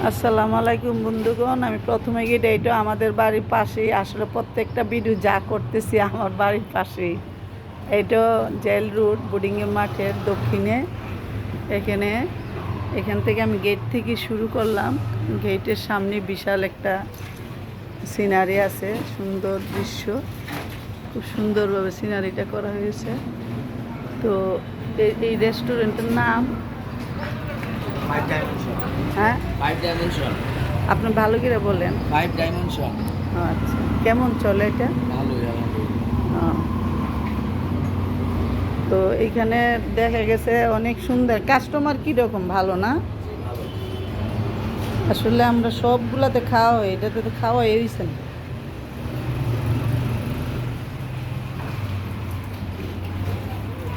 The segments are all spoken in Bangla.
আসসালামু আলাইকুম বন্ধুগণ। আমি প্রথমে গিয়ে এটা আমাদের বাড়ির পাশেই, আসলে প্রত্যেকটা ভিডিও যা করতেছি আমার বাড়ির পাশেই। এটা জেল রোড বোর্ডিংয়ের মাঠের দক্ষিণে। এখানে এখান থেকে আমি গেট থেকে শুরু করলাম। গেটের সামনে বিশাল একটা সিনারি আছে, সুন্দর দৃশ্য, খুব সুন্দরভাবে সিনারিটা করা হয়েছে। তো এই রেস্টুরেন্টের নাম হ্যাঁ, আপনি ভালো করে বলেন। Five dimension. আচ্ছা, কেমন চলে এটা? ভালোই আলহামদুলিল্লাহ। ও, তো এইখানে দেখা গেছে অনেক সুন্দর। কাস্টমার কীরকম, ভালো না? ভালো। আসলে আমরা সবগুলাতে খাওয়া হয়, এটাতে তো খাওয়া হয়েছে না।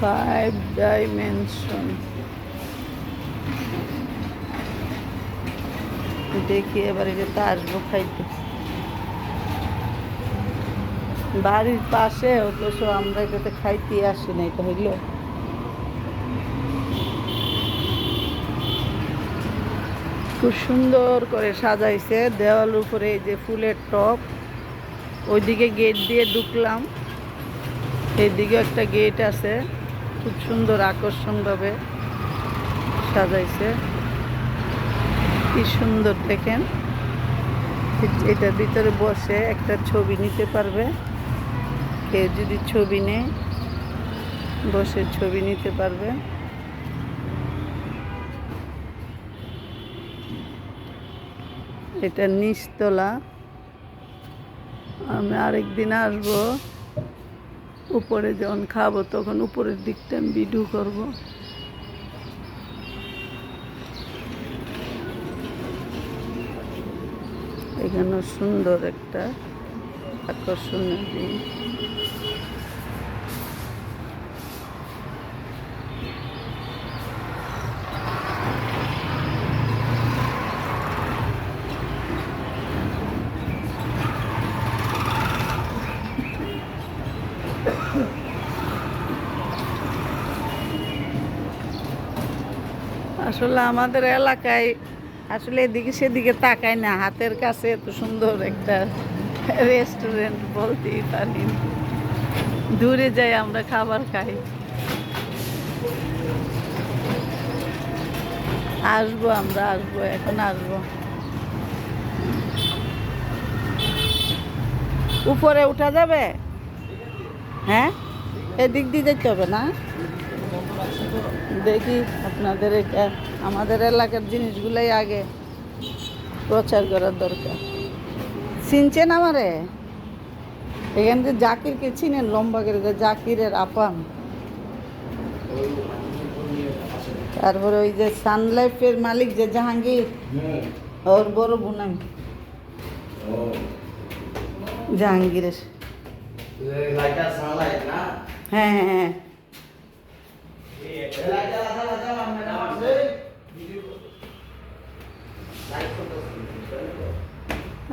ফাইভ ডাইমেনশন দেখি এবার এটাতে আসবো খাইতে। বাড়ির পাশে, অথচ আমরা এটাতে খাইতে আসি না। এটা হইল খুব সুন্দর করে সাজাইছে দেওয়াল উপরে, এই যে ফুলের টব। ওইদিকে গেট দিয়ে ঢুকলাম, এইদিকে একটা গেট আছে, খুব সুন্দর আকর্ষণভাবে সাজাইছে। কি সুন্দর দেখেন। এটার ভিতরে বসে একটা ছবি নিতে পারবে, কেউ যদি ছবি নেয় বসে ছবি নিতে পারবে। এটা নিচতলা। আমি আরেকদিন আসবো, উপরে যখন খাবো তখন উপরের দিকটা আমি ভিডিও করব। এখানে সুন্দর একটা আকর্ষণীয় জিনিস। আসলে আমাদের এলাকায় আসলে এদিকে সেদিকে তাকায় না, হাতের কাছে এত সুন্দর একটা রেস্টুরেন্ট বলতেই পারি। দূরে যাই আমরা খাবার খাই। আসবো, আমরা আসবো, এখন আসবো। উপরে উঠা যাবে? হ্যাঁ, এদিক দিয়ে যেতে হবে না? দেখি, আপনাদের এটা আমাদের এলাকার জিনিসগুলাই আগে প্রচার করার দরকার। চিনছেন আমারে? এখানকে জাকিরকে চিনেন? লম্বা করে যে জাকিরের আপান। তারপরে ওই যে সানলাইফের মালিক যে জাহাঙ্গীর, ওর বড় বোন আমি, জাহাঙ্গীরের। হ্যাঁ হ্যাঁ হ্যাঁ।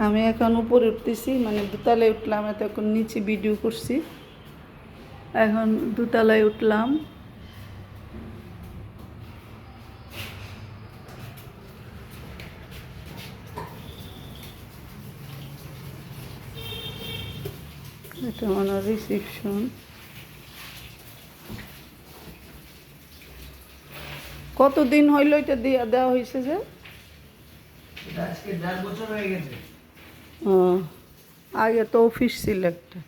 আমি এখন উপরে উঠতেছি, মানে দোতলায় উঠলাম, এতক্ষণ নিচে ভিডিও করছি, এখন দোতলায় উঠলাম। এটা মনে হয় রিসিপশন। কতদিন হইল এটা দিয়ে দেওয়া হয়েছে যে? আজকে 1.5 বছর হয়ে গেছে। ও, আগে তো অফিস ছিল একটা।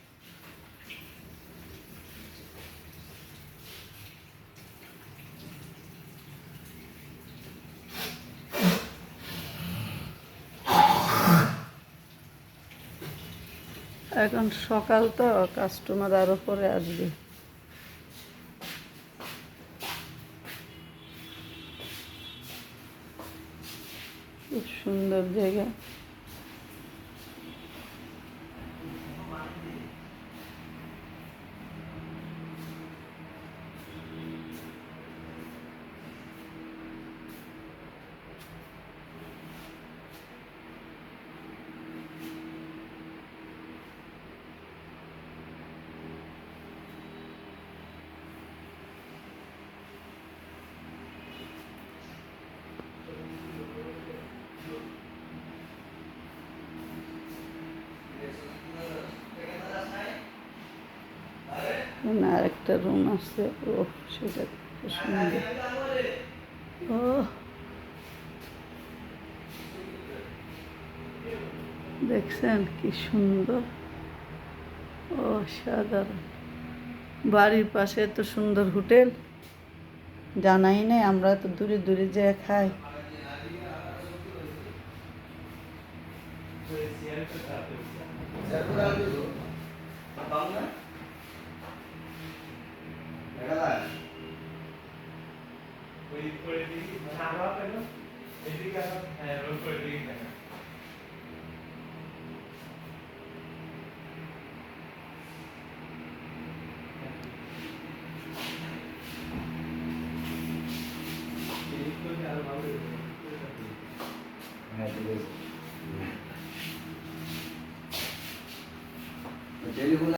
এখন সকাল তো, কাস্টমার আরো পরে আসবে। খুব সুন্দর জায়গা। এখানে আরেকটা রুম আছে। ও সেটা খুব সুন্দর। ও দেখছেন কি সুন্দর, অসাধারণ। বাড়ির পাশে এত সুন্দর হোটেল, জানাই নাই, আমরা তো দূরে দূরে যেয়ে খাই। হ্যাঁ ঠিক আছে। টেলিফোন